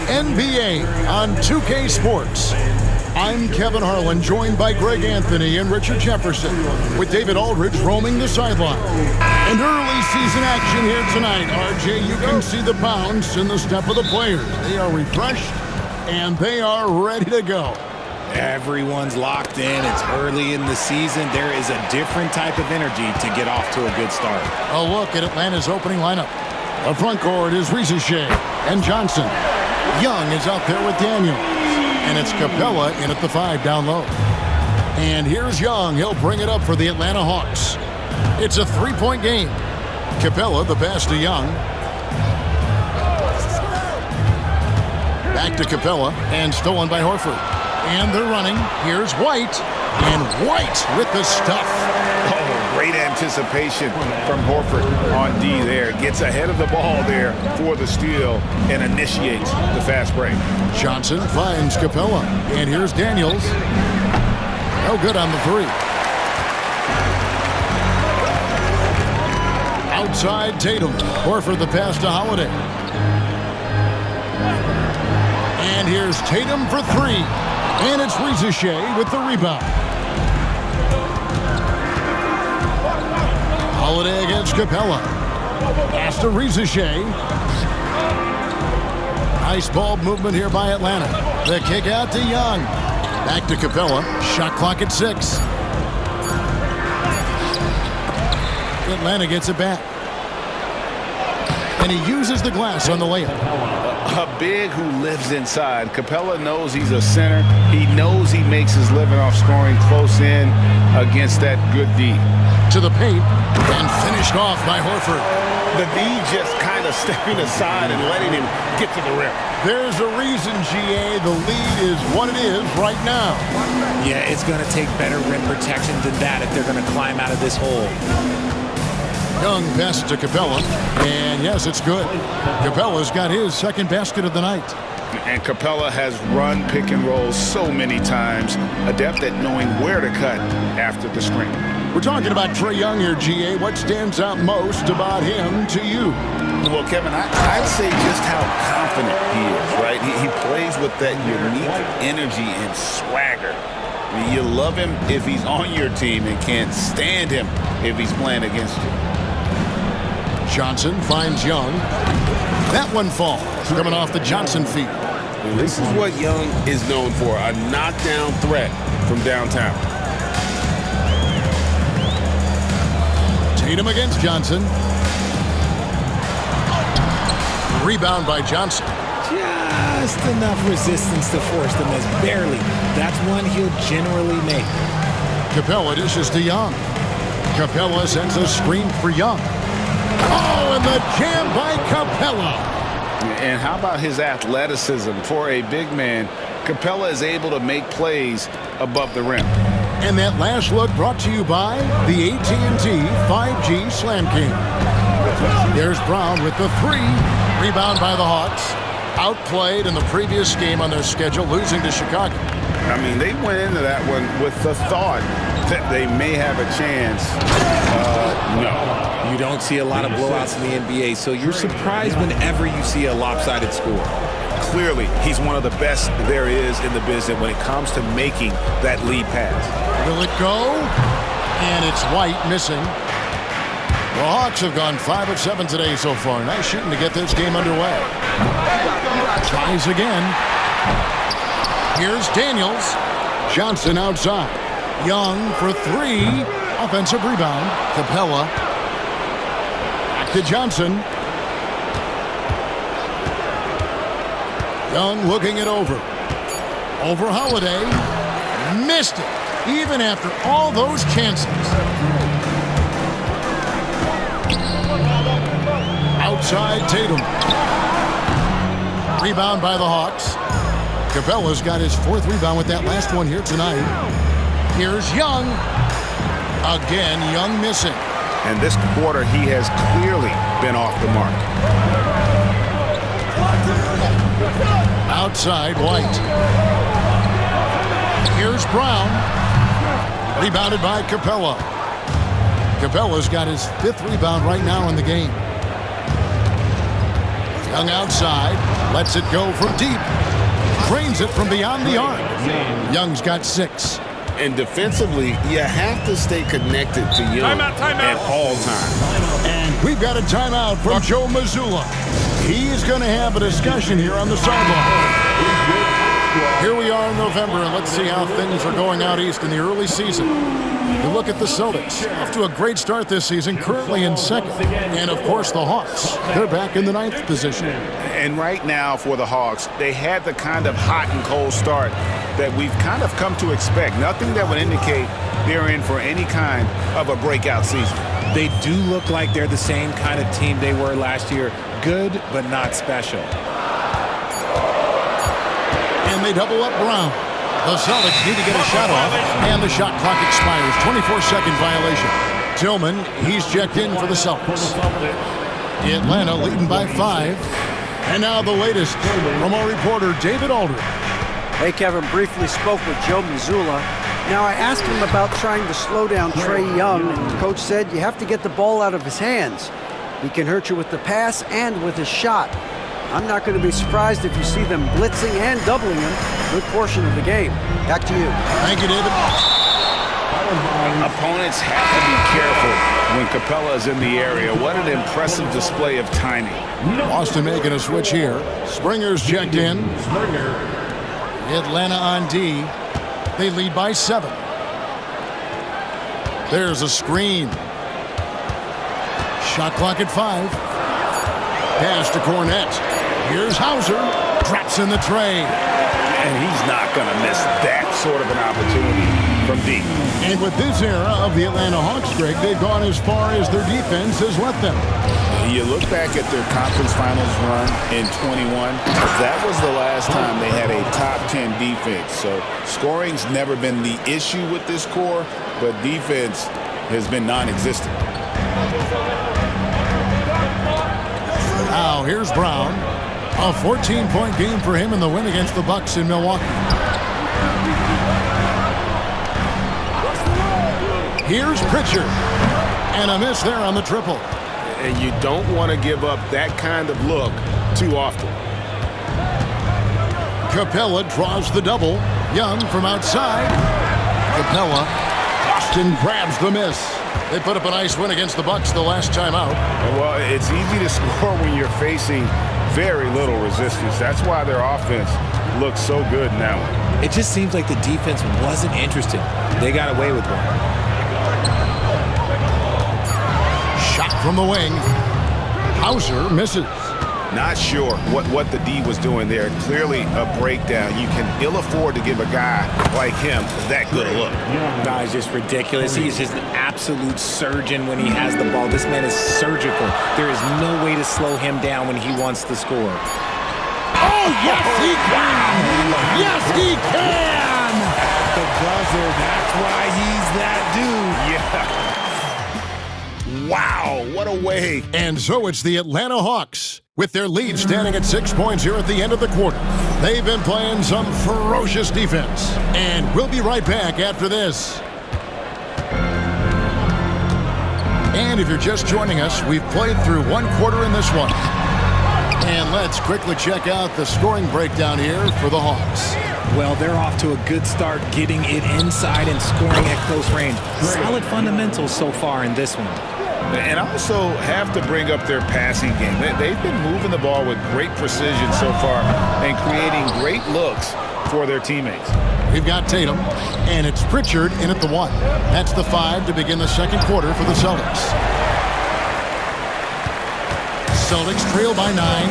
NBA on 2K Sports. I'm Kevin Harlan, joined by Greg Anthony and Richard Jefferson, with David Aldridge roaming the sideline. And early season action here tonight. RJ, you can see the bounce in the step of the players. They are refreshed, and they are ready to go. Everyone's locked in. It's early in the season. There is a different type of energy to get off to a good start. A look at Atlanta's opening lineup. The front court is Shea and Johnson. Young is out there with Daniels. And it's Capella in at the 5 down low. And here's Young. He'll bring it up for the Atlanta Hawks. It's a 3-point game. Capella the pass to Young. Back to Capella and stolen by Horford. And they're running. Here's White. And White with the stuff. Oh, great anticipation from Horford on D there. Gets ahead of the ball there for the steal and initiates the fast break. Johnson finds Capella. And here's Daniels. No good on the 3. Outside Tatum. Horford the pass to Holiday. And here's Tatum for 3. And it's Shea with the rebound. Holiday against Capella. Pass to Shea. Nice ball movement here by Atlanta. The kick out to Young. Back to Capella. Shot clock at 6. Atlanta gets it back. And he uses the glass on the layup. A big who lives inside. Capella knows he's a center. He knows he makes his living off scoring close in against that good D. To the paint and finished off by Horford. The D just kind of stepping aside and letting him get to the rim. There's a reason, GA, the lead is what it is right now. Yeah, it's going to take better rim protection than that if they're going to climb out of this hole. Young passes to Capella, and yes, it's good. Capella's got his second basket of the night. And Capella has run pick and rolls so many times, adept at knowing where to cut after the screen. We're talking about Trae Young here, GA. What stands out most about him to you? Well, Kevin, I'd say just how confident he is, right? He plays with that unique energy and swagger. I mean, you love him if he's on your team and can't stand him if he's playing against you. Johnson finds Young. That one falls, coming off the Johnson feed. This is what Young is known for, a knockdown threat from downtown. Tatum against Johnson. Rebound by Johnson. Just enough resistance to force the miss. Barely. That's one he'll generally make. Capella dishes to Young. Capella sends a screen for Young. Oh, and the jam by Capella. And how about his athleticism? For a big man, Capella is able to make plays above the rim. And that last look brought to you by the AT&T 5G Slam King. There's Brown with the 3. Rebound by the Hawks. Outplayed in the previous game on their schedule, losing to Chicago. I mean, they went into that one with the thought that they may have a chance. No. You don't see a lot of blowouts in the NBA, so you're surprised whenever you see a lopsided score. Clearly, he's one of the best there is in the business when it comes to making that lead pass. Will it go? And it's White missing. The Hawks have gone 5 of 7 today so far. Nice shooting to get this game underway. Tries again. Here's Daniels. Johnson outside. Young for 3. Offensive rebound. Capella. Back to Johnson. Young looking it over. Over Holiday. Missed it. Even after all those chances. Outside Tatum. Rebound by the Hawks. Capella's got his 4th rebound with that last one here tonight. Here's Young. Again, Young missing. And this quarter, he has clearly been off the mark. Outside White. Here's Brown. Rebounded by Capella. Capella's got his 5th rebound right now in the game. Young outside. Lets it go from deep. Drains it from beyond the arc. Young's got 6. And defensively, you have to stay connected to Young at all times. And we've got a timeout from Joe Mazzulla. He's going to have a discussion here on the sideline. Here we are in November, and let's see how things are going out east in the early season. You look at the Celtics, off to a great start this season, currently in second. And, of course, the Hawks. They're back in the 9th position. And right now for the Hawks, they had the kind of hot and cold start that we've kind of come to expect. Nothing that would indicate they're in for any kind of a breakout season. They do look like they're the same kind of team they were last year. Good, but not special. And they double up Brown. The Celtics need to get a shot off, and the shot clock expires. 24-second violation. Tillman, he's checked in for the Celtics. Atlanta leading by 5. And now the latest from our reporter, David Aldridge. Hey, Kevin, briefly spoke with Joe Mazzulla. Now, I asked him about trying to slow down Trae Young, and the coach said you have to get the ball out of his hands. He can hurt you with the pass and with his shot. I'm not going to be surprised if you see them blitzing and doubling him a good portion of the game. Back to you. Thank you, David. Opponents have to be careful when Capella is in the area. What an impressive display of timing. Boston making a switch here. Springer's checked in. Atlanta on D. They lead by 7. There's a screen. Shot clock at 5. Pass to Cornette. Here's Hauser. Drops in the tray. And he's not going to miss that sort of an opportunity from deep. And with this era of the Atlanta Hawks, Greg, they've gone as far as their defense has let them. You look back at their conference finals run in 21, that was the last time they had a top 10 defense. So scoring's never been the issue with this core, but defense has been non-existent. Now here's Brown. A 14-point game for him in the win against the Bucks in Milwaukee. Here's Pritchard. And a miss there on the triple. And you don't want to give up that kind of look too often. Capella draws the double. Young from outside. Capella. Boston grabs the miss. They put up a nice win against the Bucks the last time out. Well, it's easy to score when you're facing very little resistance. That's why their offense looks so good now. It just seems like the defense wasn't interested. They got away with one. Shot from the wing. Hauser misses. Not sure what the D was doing there. Clearly a breakdown. You can ill afford to give a guy like him that good a look. Guy's just ridiculous. He's just an absolute surgeon when he has the ball. This man is surgical. There is no way to slow him down when he wants to score. Oh, yes, he can! Yes, he can! The buzzer, that's why he's that dude. Yeah. Wow, what a way. And so it's the Atlanta Hawks, with their lead standing at 6 points here at the end of the quarter. They've been playing some ferocious defense. And we'll be right back after this. And if you're just joining us, we've played through 1 quarter in this one. And let's quickly check out the scoring breakdown here for the Hawks. Well, they're off to a good start getting it inside and scoring at close range. Solid fundamentals so far in this one. And also have to bring up their passing game. They've been moving the ball with great precision so far and creating great looks for their teammates. We've got Tatum, and it's Pritchard in at the 1. That's the 5 to begin the second quarter for the Celtics. Celtics trail by 9.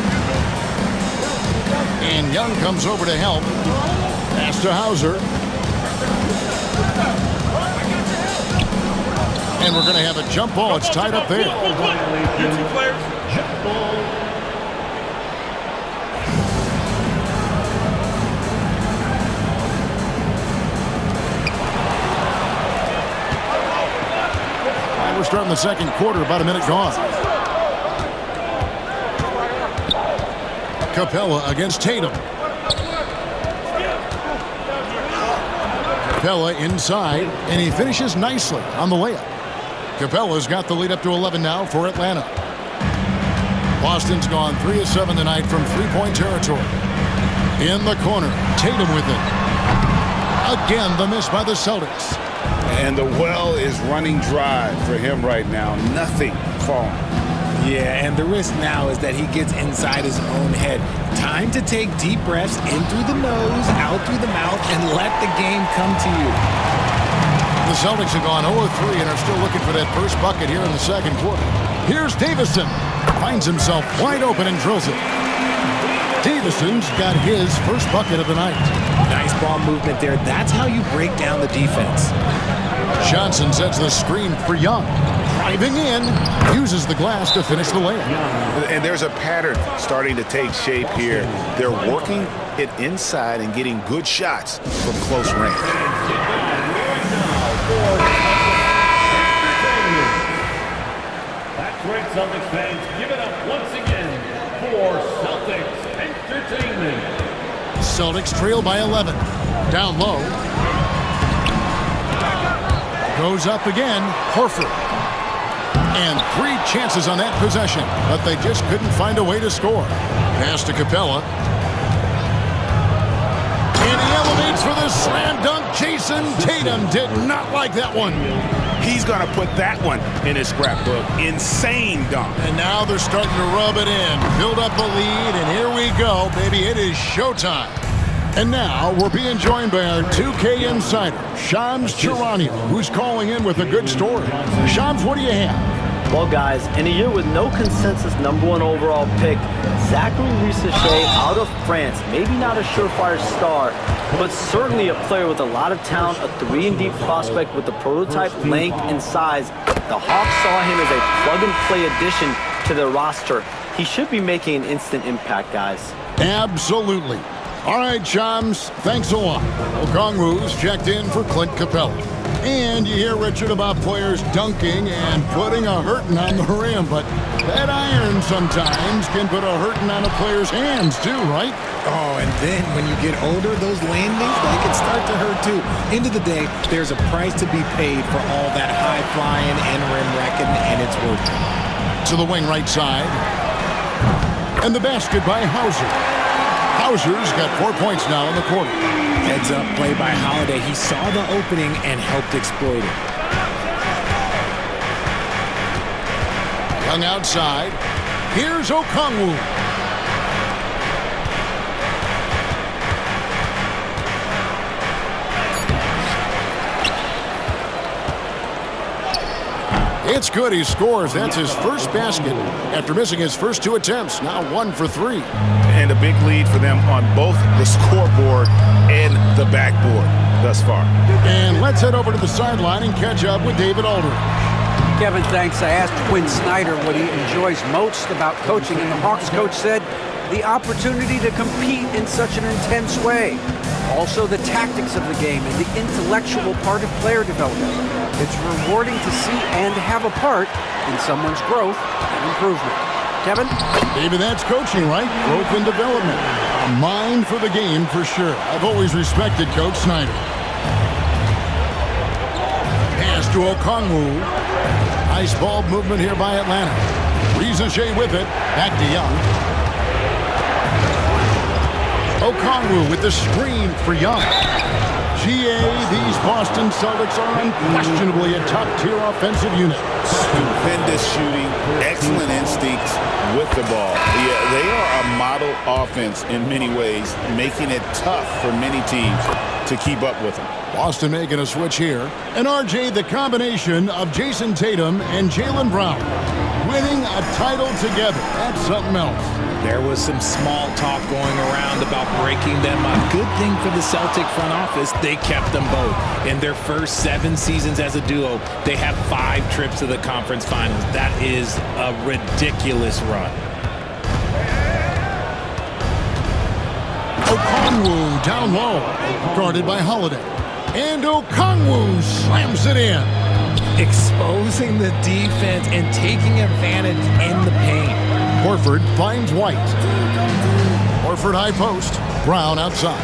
And Young comes over to help. Pass to Hauser. And we're going to have a jump ball. It's tied up there. We're starting the second quarter, about a minute gone. Capella against Tatum. Capella inside, and he finishes nicely on the layup. Capella's got the lead up to 11 now for Atlanta. Boston's gone 3 of 7 tonight from three-point territory. In the corner, Tatum with it. Again, the miss by the Celtics. And the well is running dry for him right now. Nothing falling. Yeah, and the risk now is that he gets inside his own head. Time to take deep breaths in through the nose, out through the mouth, and let the game come to you. The Celtics have gone 0 of 3 and are still looking for that first bucket here in the second quarter. Here's Davison. Finds himself wide open and drills it. Davison's got his first bucket of the night. Nice ball movement there. That's how you break down the defense. Johnson sets the screen for Young. Driving in, uses the glass to finish the layup. And there's a pattern starting to take shape here. They're working it inside and getting good shots from close range. That's right, Celtics fans. Give it up once again for Celtics Entertainment. Celtics trail by 11. Down low. Goes up again. Horford. And 3 chances on that possession, but they just couldn't find a way to score. Pass to Capella. And he elevates for the slam dunk. Jason Tatum did not like that one. He's going to put that one in his scrapbook. Insane dunk. And now they're starting to rub it in. Build up a lead, and here we go, baby. It is showtime. And now we're being joined by our 2K insider, Shams Charania, who's calling in with a good story. Shams, what do you have? Well, guys, in a year with no consensus #1 overall pick, Zachary Ricochet out of France, maybe not a surefire star, but certainly a player with a lot of talent, a 3-and-D prospect with the prototype length and size. The Hawks saw him as a plug-and-play addition to their roster. He should be making an instant impact, guys. Absolutely. All right, Shams, thanks a lot. Okongwu's checked in for Clint Capella. And you hear, Richard, about players dunking and putting a hurtin' on the rim, but that iron sometimes can put a hurtin' on a player's hands too, right? Oh, and then when you get older, those landings, they can start to hurt too. End of the day, there's a price to be paid for all that high flying and rim wrecking, and it's worth it. To the wing right side. And the basket by Hauser. Hauser's got 4 points now in the quarter. Heads up play by Holiday. He saw the opening and helped exploit it. Young outside. Here's Okongwu. It's good. He scores. That's his first basket after missing his first 2 attempts. Now 1 for 3. And a big lead for them on both the scoreboard and the backboard thus far. And let's head over to the sideline and catch up with David Aldridge. Kevin, thanks. I asked Quinn Snyder what he enjoys most about coaching, and the Hawks coach said the opportunity to compete in such an intense way. Also the tactics of the game and the intellectual part of player development. It's rewarding to see and have a part in someone's growth and improvement. Kevin? David, that's coaching, right? Growth and development. A mind for the game for sure. I've always respected Coach Snyder. Pass to Okongwu. Nice ball movement here by Atlanta. Ricochet with it. Back to Young. Okongwu with the screen for Young. GA, these Boston Celtics are unquestionably a top-tier offensive unit. Stupendous shooting, excellent instincts with the ball. Yeah, they are a model offense in many ways, making it tough for many teams to keep up with them. Boston making a switch here. And RJ, the combination of Jason Tatum and Jaylen Brown winning a title together. That's something else. There was some small talk going around about breaking them up. Good thing for the Celtic front office, they kept them both. In their first 7 seasons as a duo, they have 5 trips to the conference finals. That is a ridiculous run. Okongwu down low, guarded by Holiday. And Okongwu slams it in. Exposing the defense and taking advantage in the paint. Horford finds White. Horford high post. Brown outside.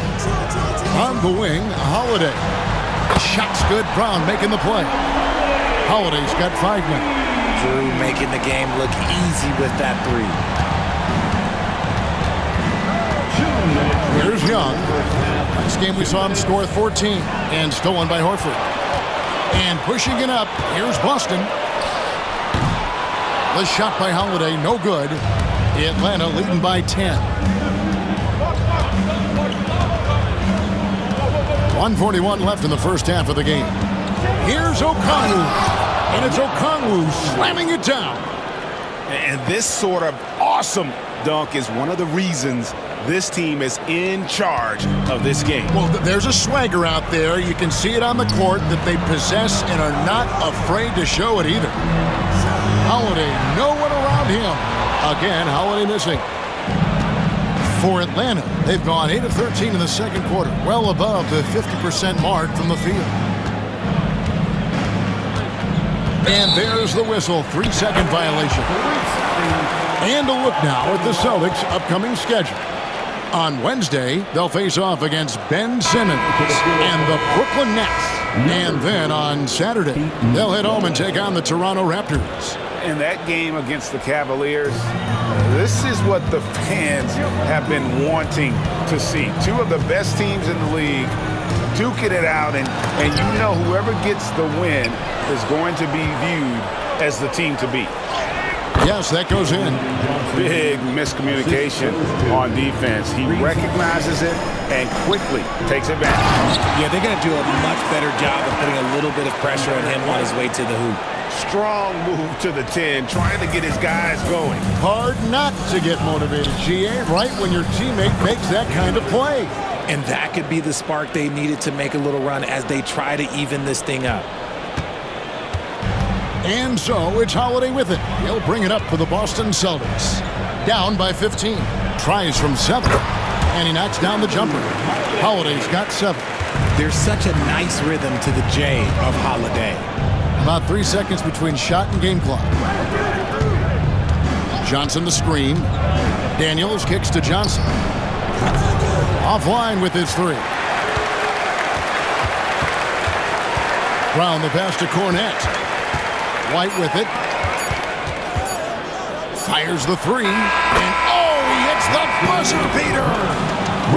On the wing, Holiday. Shot's good. Brown making the play. Holiday's got 5 men. Drew making the game look easy with that three. Here's Young. Last game we saw him score 14 and stolen by Horford. And pushing it up, here's Boston. The shot by Holiday, no good. Atlanta leading by 10. 1:41 left in the first half of the game. Here's Okongwu. And it's Okongwu slamming it down. And this sort of awesome dunk is one of the reasons this team is in charge of this game. Well, there's a swagger out there. You can see it on the court that they possess and are not afraid to show it either. Holiday, no one around him. Again, Holiday missing. For Atlanta, they've gone 8 of 13 in the second quarter, well above the 50% mark from the field. And there's the whistle, 3-second violation. And a look now at the Celtics' upcoming schedule. On Wednesday, they'll face off against Ben Simmons and the Brooklyn Nets. And then on Saturday, they'll head home and take on the Toronto Raptors. In that game against the Cavaliers, this is what the fans have been wanting to see. Two of the best teams in the league duking it out, and you know whoever gets the win is going to be viewed as the team to beat. Yes, that goes in. Big miscommunication on defense. He recognizes it and quickly takes advantage. Yeah, they're going to do a much better job of putting a little bit of pressure on him on his way to the hoop. Strong move to the 10, trying to get his guys going. Hard not to get motivated, GA, right when your teammate makes that kind of play. And that could be the spark they needed to make a little run as they try to even this thing up. And so it's Holiday with it. He'll bring it up for the Boston Celtics. Down by 15. Tries from 7. And he knocks down the jumper. Holiday's got 7. There's such a nice rhythm to the J of Holiday. About 3 seconds between shot and game clock. Johnson the screen. Daniels kicks to Johnson. Offline with his 3. Brown the pass to Cornette. White with it. Fires the 3. And oh, he hits the buzzer beater.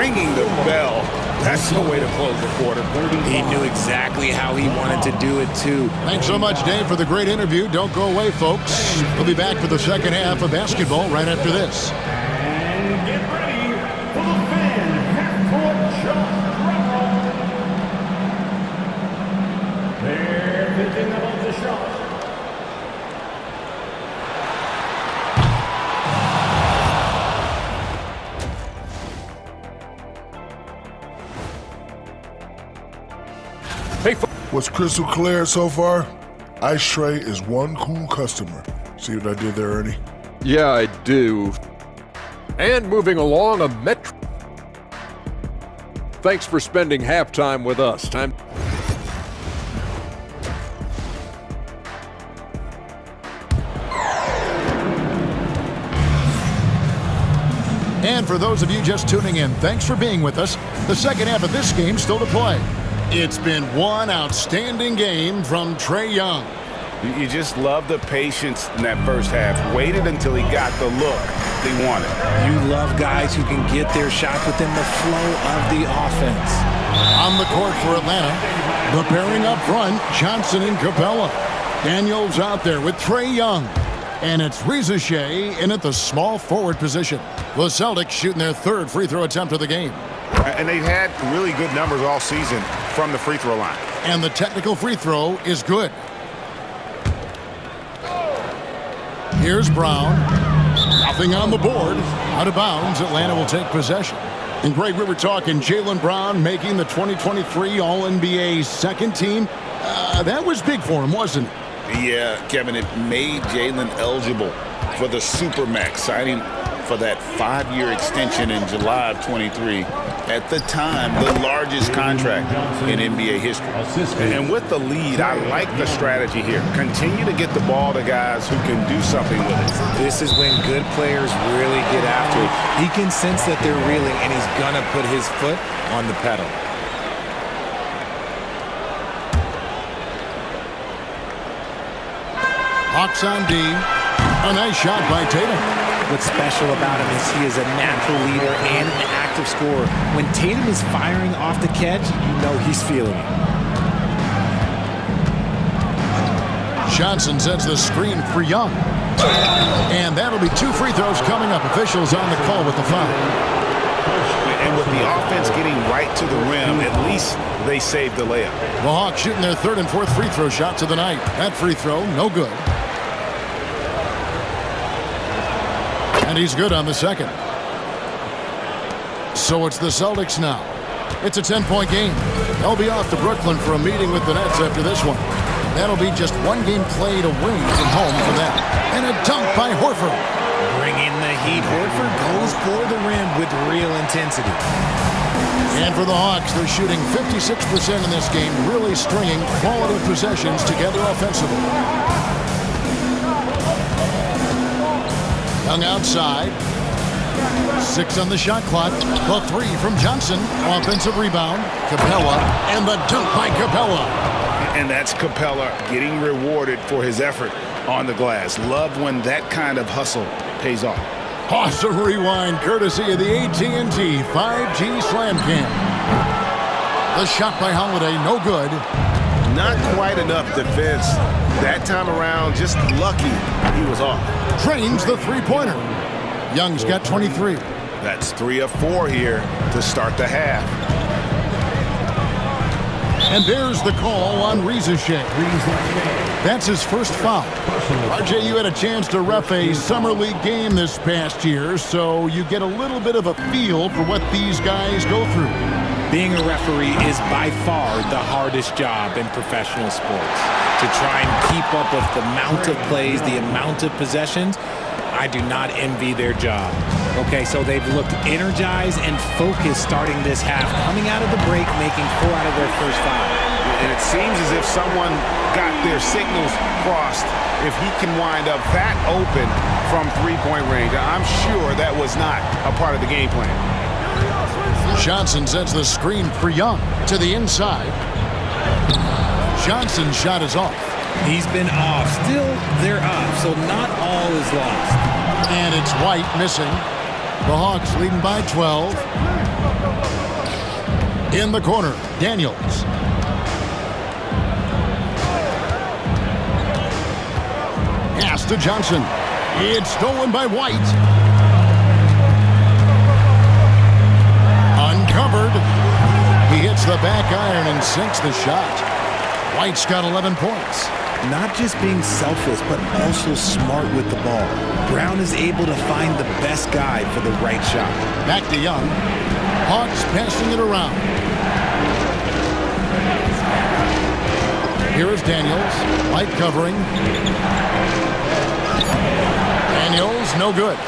Ringing the bell. That's the way to close the quarter. He knew exactly how he wanted to do it, too. Thanks so much, Dave, for the great interview. Don't go away, folks. We'll be back for the second half of basketball right after this. And get ready for the fan half-court shot. They're thinking about the shot. What's crystal clear so far? Ice Tray is one cool customer. See what I did there, Ernie? Yeah, I do. And moving along, a Metro. Thanks for spending halftime with us. Time. And for those of you just tuning in, thanks for being with us. The second half of this game still to play. It's been one outstanding game from Trae Young. You just love the patience in that first half. Waited until he got the look they wanted. You love guys who can get their shot within the flow of the offense. On the court for Atlanta, the pairing up front, Johnson and Capella. Daniels out there with Trae Young. And it's Reza Shea in at the small forward position. The Celtics shooting their third free throw attempt of the game. And they've had really good numbers all season from the free throw line. And the technical free throw is good. Here's Brown. Nothing on the board. Out of bounds, Atlanta will take possession. And Greg, we were talking Jaylen Brown making the 2023 All-NBA second team. That was big for him, wasn't it? Yeah, Kevin, it made Jaylen eligible for the Supermax, signing for that 5-year extension in July of 23. At the time, the largest contract in NBA history. And with the lead, I like the strategy here. Continue to get the ball to guys who can do something with it. This is when good players really get after it. He can sense that they're reeling, and he's going to put his foot on the pedal. Hawks on D. A nice shot by Tatum. What's special about him is he is a natural leader and an active scorer. When Tatum is firing off the catch, you know he's feeling it. Johnson sets the screen for Young. And that'll be 2 free throws coming up. Officials on the call with the foul. And with the offense getting right to the rim, at least they saved the layup. The Hawks shooting their 3rd and 4th free throw shots of the night. That free throw, no good. And he's good on the 2nd. So it's the Celtics now. It's a 10-point game. They'll be off to Brooklyn for a meeting with the Nets after this one. That'll be just 1 game played away from home for them. And a dunk by Horford. Bringing the heat. Horford goes for the rim with real intensity. And for the Hawks, they're shooting 56% in this game, really stringing quality possessions together offensively. Young outside. 6 on the shot clock. The 3 from Johnson. Offensive rebound. Capella. And the dunk by Capella. And that's Capella getting rewarded for his effort on the glass. Love when that kind of hustle pays off. Awesome rewind courtesy of the AT&T 5G Slam Cam. The shot by Holiday, no good. Not quite enough defense. That time around, just lucky he was off. Drains the three-pointer. Young's got 23. That's 3 of 4 here to start the half. And there's the call on Rizichet. That's his first foul. RJ, you had a chance to ref a Summer League game this past year, so you get a little bit of a feel for what these guys go through. Being a referee is by far the hardest job in professional sports. To try and keep up with the amount of plays, the amount of possessions, I do not envy their job. Okay, so they've looked energized and focused starting this half, coming out of the break, making 4 out of their first 5. And it seems as if someone got their signals crossed. If he can wind up that open from three-point range, I'm sure that was not a part of the game plan. Johnson sets the screen for Young to the inside. Johnson's shot is off. He's been off. Still, they're up, so not all is lost. And it's White missing. The Hawks leading by 12. In the corner, Daniels. Pass to Johnson. It's stolen by White. Uncovered. He hits the back iron and sinks the shot. White's got 11 points. Not just being selfless, but also smart with the ball. Brown is able to find the best guy for the right shot. Back to Young. Hawks passing it around. Here is Daniels. White covering. Daniels, no good.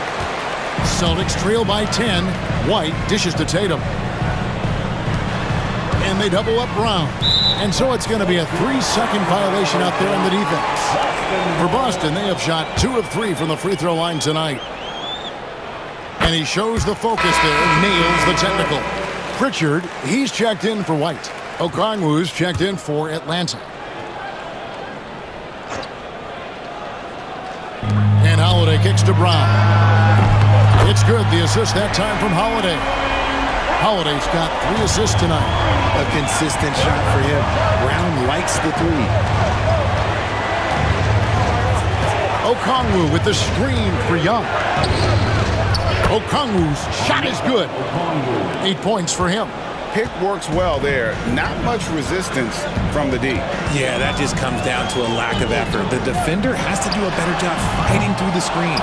Celtics trail by 10. White dishes to Tatum. And they double up Brown. And so it's going to be a 3-second violation out there on the defense. For Boston, they have shot 2 of 3 from the free throw line tonight. And he shows the focus there, nails the technical. Pritchard, he's checked in for White. Okongwu's checked in for Atlanta. And Holiday kicks to Brown. It's good, the assist that time from Holiday. Holiday's got 3 assists tonight. A consistent shot for him. Brown likes the 3. Okongwu with the screen for Young. Okongwu's shot is good. 8 points for him. Pick works well there. Not much resistance from the D. Yeah, that just comes down to a lack of effort. The defender has to do a better job fighting through the screen.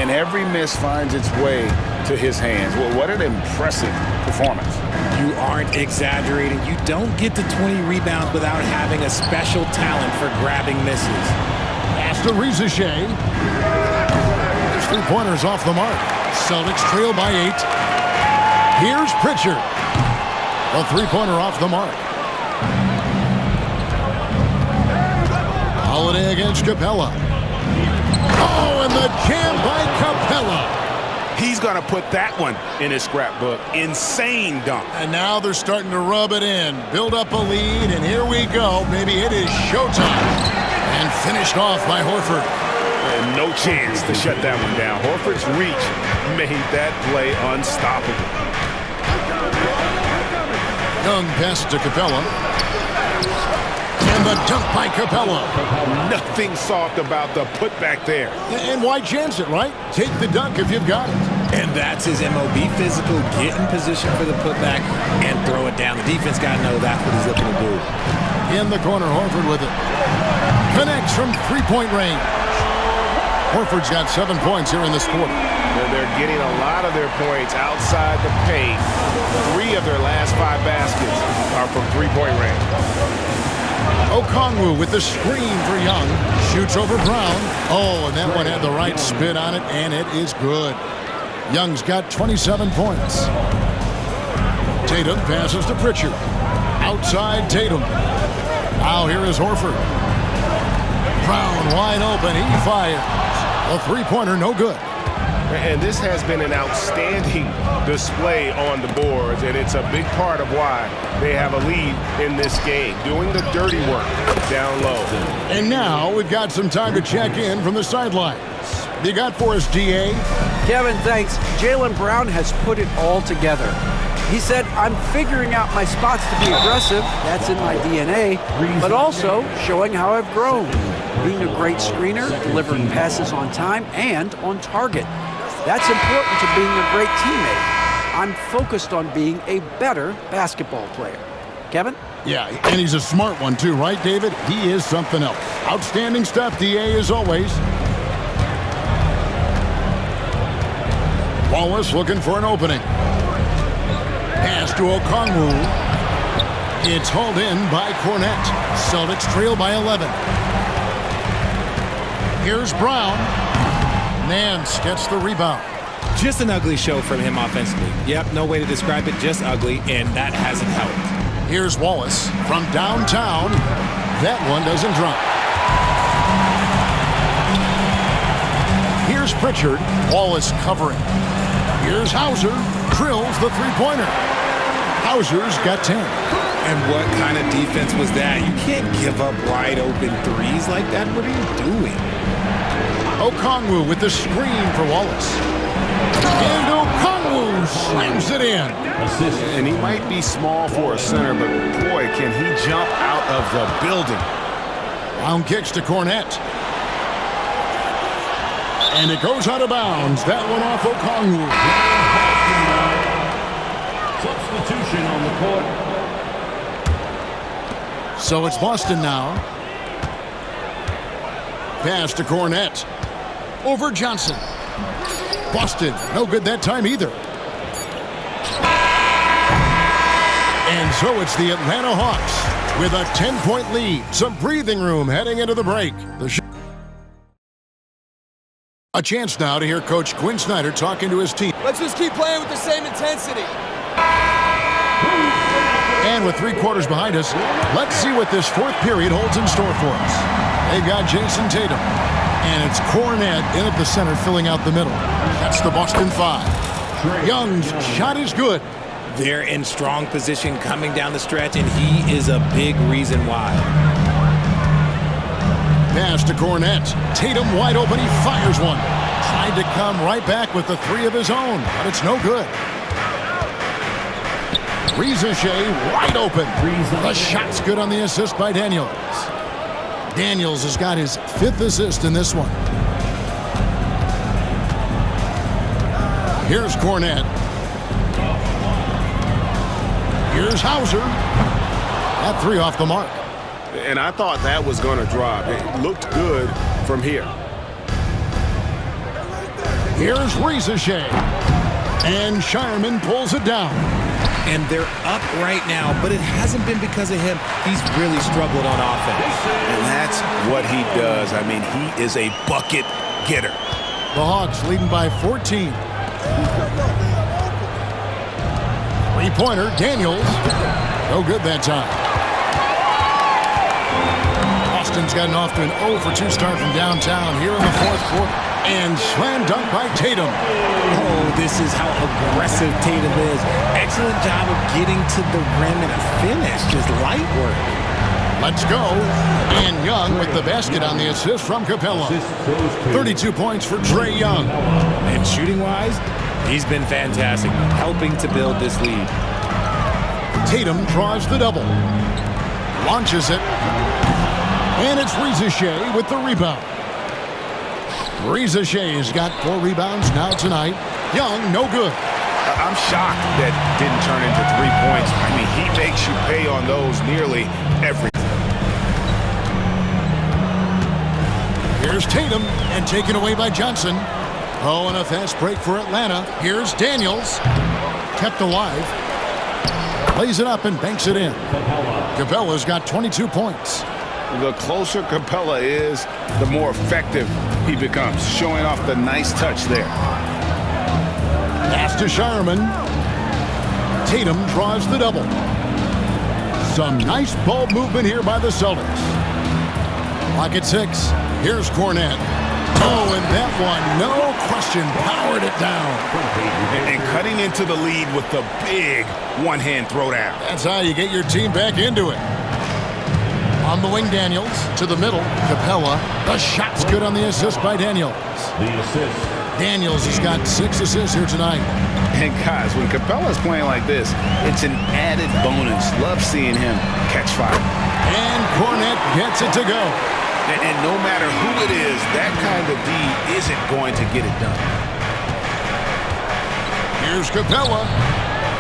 And every miss finds its way to his hands. Well, what an impressive performance. You aren't exaggerating. You don't get to 20 rebounds without having a special talent for grabbing misses. Pass to Rizichet. His 3-pointers off the mark. Celtics trail by 8. Here's Pritchard. A 3-pointer off the mark. Holiday against Capella. Oh, and the jam by Capella. He's going to put that one in his scrapbook. Insane dunk. And now they're starting to rub it in. Build up a lead, and here we go. Maybe it is showtime. And finished off by Horford. And no chance to shut that one down. Horford's reach made that play unstoppable. Young passes to Capella. And the dunk by Capella. Nothing soft about the putback there. And why chance it, right? Take the dunk if you've got it. And that's his MO. Be physical, get in position for the putback, and throw it down. The defense got to know that's what he's looking to do. In the corner, Horford with it. Connects from three-point range. Horford's got 7 points here in this quarter. They're getting a lot of their points outside the paint. 3 of their last 5 baskets are from three-point range. Okongwu with the screen for Young. Shoots over Brown. Oh, and that one had the right spin on it, and it is good. Young's got 27 points. Tatum passes to Pritchard. Outside Tatum. Now here is Horford. Brown wide open. He fires. A three-pointer, no good. And this has been an outstanding display on the boards, and it's a big part of why they have a lead in this game, doing the dirty work down low. And now we've got some time to check in from the sidelines. You got for us, DA? Kevin, thanks. Jaylen Brown has put it all together. He said, I'm figuring out my spots to be aggressive. That's in my DNA. But also showing how I've grown. Being a great screener, delivering passes on time and on target. That's important to being a great teammate. I'm focused on being a better basketball player. Kevin? Yeah, and he's a smart one too, right, David? He is something else. Outstanding stuff, DA, as always. Wallace looking for an opening. Pass to Okongwu. It's hauled in by Cornette. Celtics trail by 11. Here's Brown. Nance gets the rebound. Just an ugly show from him offensively. Yep, no way to describe it, just ugly, and that hasn't helped. Here's Wallace from downtown. That one doesn't drop. Here's Pritchard. Wallace covering. Here's Hauser. Drills the three-pointer. Hauser's got 10. And what kind of defense was that? You can't give up wide open threes like that. What are you doing? Okongwu with the screen for Wallace. And Okongwu slams it in. And he might be small for a center, but boy, can he jump out of the building. Brown kicks to Cornette. And it goes out of bounds. That one off Okongwu. Substitution on the court. So it's Boston now. Pass to Cornette. Over Johnson. Boston, no good that time either. And so it's the Atlanta Hawks with a 10-point lead. Some breathing room heading into the break. A chance now to hear Coach Quinn Snyder talking to his team. Let's just keep playing with the same intensity. And with 3 quarters behind us, let's see what this fourth period holds in store for us. They've got Jason Tatum. And it's Cornette in at the center, filling out the middle. That's the Boston 5. Young's shot is good. They're in strong position coming down the stretch, and he is a big reason why. Pass to Cornette. Tatum wide open. He fires one. Tried to come right back with the 3 of his own, but it's no good. Ricochet wide open. The shot's good on the assist by Daniels. Daniels has got his 5th assist in this one. Here's Cornette. Here's Hauser. That 3 off the mark. And I thought that was going to drop. It looked good from here. Here's Ricochet. And Shireman pulls it down. And they're up right now, but it hasn't been because of him. He's really struggled on offense. And that's what he does. I mean, he is a bucket getter. The Hawks leading by 14. 3-pointer, Daniels. No good that time. Boston's gotten off to an 0 for 2 start from downtown here in the fourth quarter. And slam dunk by Tatum. Oh, this is how aggressive Tatum is. Excellent job of getting to the rim and a finish. Just light work. Let's go. And Young with the basket on the assist from Capella. 32 points for Trae Young. And shooting-wise, he's been fantastic, helping to build this lead. Tatum draws the double. Launches it. And it's Reza Shea with the rebound. Reza Shea's got 4 rebounds now tonight. Young, no good. I'm shocked that didn't turn into 3 points. I mean, he makes you pay on those nearly every. Here's Tatum, and taken away by Johnson. Oh, and a fast break for Atlanta. Here's Daniels. Kept alive. Lays it up and banks it in. Capella's got 22 points. The closer Capella is, the more effective he becomes, showing off the nice touch there. Pass to Sharman. Tatum draws the double. Some nice ball movement here by the Celtics. Clock at 6. Here's Cornette. Oh, and that one, no question, powered it down. And cutting into the lead with the big one-hand throwdown. That's how you get your team back into it. On the wing, Daniels to the middle. Capella. The shot's good on the assist by Daniels. Daniels has got 6 assists here tonight. And guys, when Capella's playing like this, it's an added bonus. Love seeing him catch fire. And Cornette gets it to go. And no matter who it is, that kind of D isn't going to get it done. Here's Capella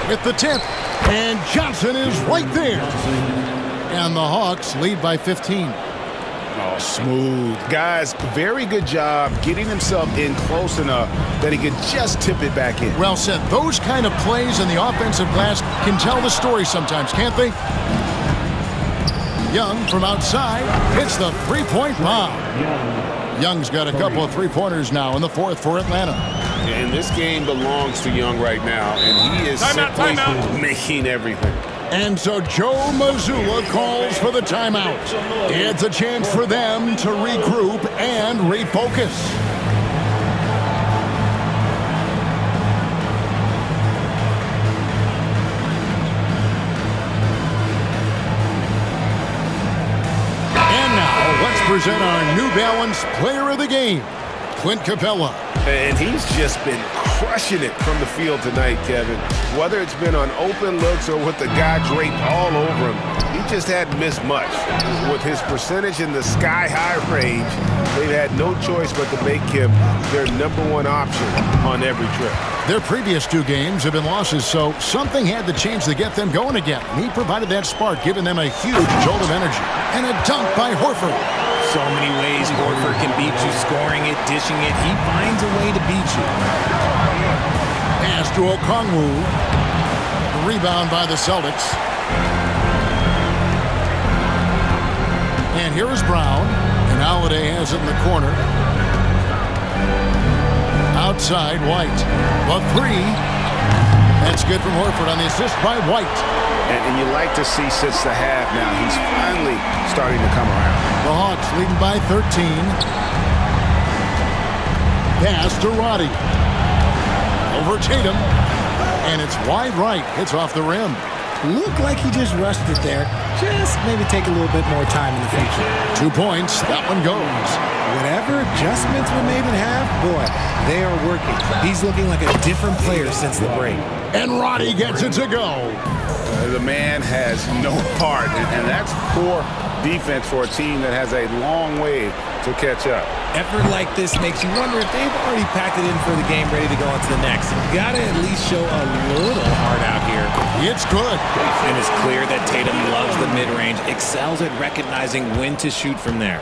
with the tip. And Johnson is right there. And the Hawks lead by 15. Oh, smooth. Guys, very good job getting himself in close enough that he could just tip it back in. Well said. Those kind of plays in the offensive glass can tell the story sometimes, can't they? Young from outside hits the three-point bomb. Young's got a couple of three-pointers now in the 4th for Atlanta. And this game belongs to Young right now, and he is simply making everything. And so Joe Mazzulla calls for the timeout. It's a chance for them to regroup and refocus. And now let's present our New Balance Player of the Game, Clint Capella. And he's just been crushing it from the field tonight, Kevin. Whether it's been on open looks or with the guy draped all over him, he just hadn't missed much. With his percentage in the sky-high range, they've had no choice but to make him their #1 option on every trip. Their previous 2 games have been losses, so something had to change to get them going again. And he provided that spark, giving them a huge jolt of energy. And a dunk by Horford. So many ways Horford can beat you, scoring it, dishing it. He finds a way to beat you. Pass to Okongwu. The rebound by the Celtics. And here is Brown. And Holiday has it in the corner. Outside, White. The 3. That's good from Horford on the assist by White. And you like to see since the half now, he's finally starting to come around. The Hawks leading by 13. Pass to Roddy. Over Tatum. And it's wide right. Hits off the rim. Looked like he just rushed it there. Just maybe take a little bit more time in the future. 2 points. That one goes. Whatever adjustments were made in half, boy, they are working. He's looking like a different player since the break. And Roddy gets it to go. The man has no heart, and that's poor defense for a team that has a long way to catch up. Effort like this makes you wonder if they've already packed it in for the game, ready to go on to the next. You've got to at least show a little heart out here. It's good. And it's clear that Tatum loves the mid-range, excels at recognizing when to shoot from there.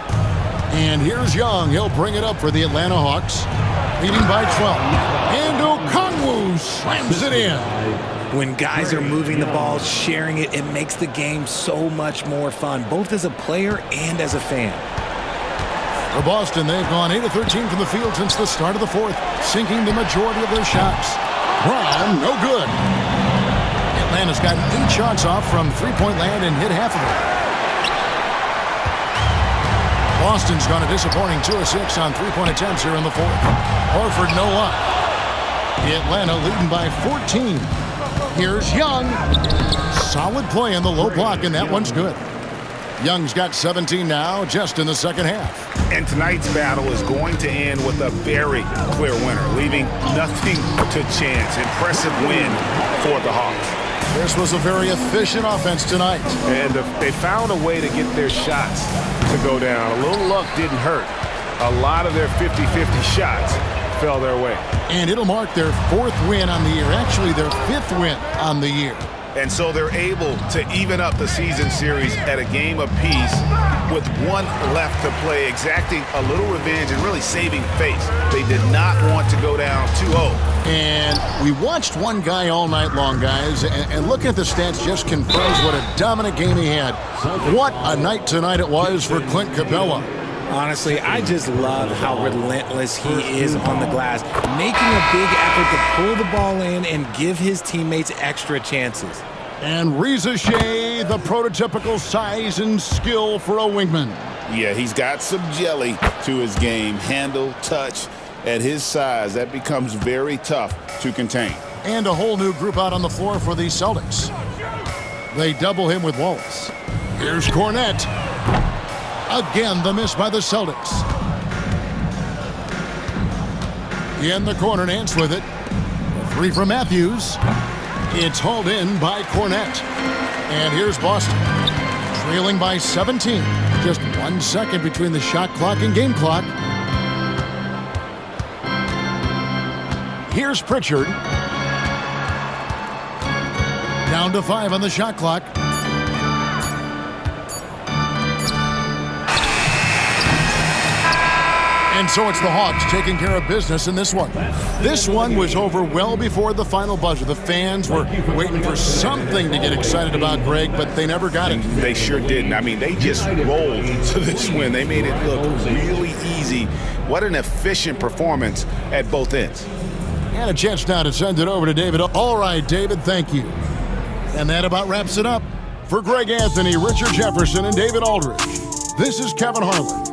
And here's Young. He'll bring it up for the Atlanta Hawks, leading by 12. And Okongwu slams it in. When guys are moving the ball, sharing it, it makes the game so much more fun, both as a player and as a fan. For Boston, they've gone 8 of 13 from the field since the start of the 4th, sinking the majority of their shots. Brown, no good. Atlanta's got 8 shots off from three-point land and hit half of them. Boston's gone a disappointing 2 of 6 on three-point attempts here in the 4th. Horford, no luck. Atlanta leading by 14. Here's Young. Solid play in the low block, and that one's good. Young's got 17 now, just in the second half. And tonight's battle is going to end with a very clear winner, leaving nothing to chance. Impressive win for the Hawks. This was a very efficient offense tonight. And they found a way to get their shots to go down. A little luck didn't hurt. A lot of their 50-50 shots fell their way. And it'll mark their 4th win on the year, actually their 5th win on the year. And so they're able to even up the season series at a game apiece with one left to play, exacting a little revenge and really saving face. They did not want to go down 2-0. And we watched one guy all night long, guys, and looking at the stats just confirms what a dominant game he had. What a night tonight it was for Clint Capella. Honestly, I just love how relentless he is on the glass, making a big effort to pull the ball in and give his teammates extra chances. And Reza Shea, the prototypical size and skill for a wingman. Yeah, he's got some jelly to his game. Handle, touch. At his size, that becomes very tough to contain. And a whole new group out on the floor for the Celtics. They double him with Wallace. Here's Cornette. Again, the miss by the Celtics. In the corner, Nance with it. A 3 from Matthews. It's hauled in by Cornette. And here's Boston, trailing by 17. Just 1 second between the shot clock and game clock. Here's Pritchard. Down to 5 on the shot clock. And so it's the Hawks taking care of business in this one. This one was over well before the final buzzer. The fans were waiting for something to get excited about, Greg, but they never got it. They sure didn't. I mean, they just rolled to this win. They made it look really easy. What an efficient performance at both ends. And a chance now to send it over to David. All right, David, thank you. And that about wraps it up. For Greg Anthony, Richard Jefferson, and David Aldridge, this is Kevin Harlan.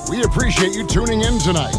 We appreciate you tuning in tonight.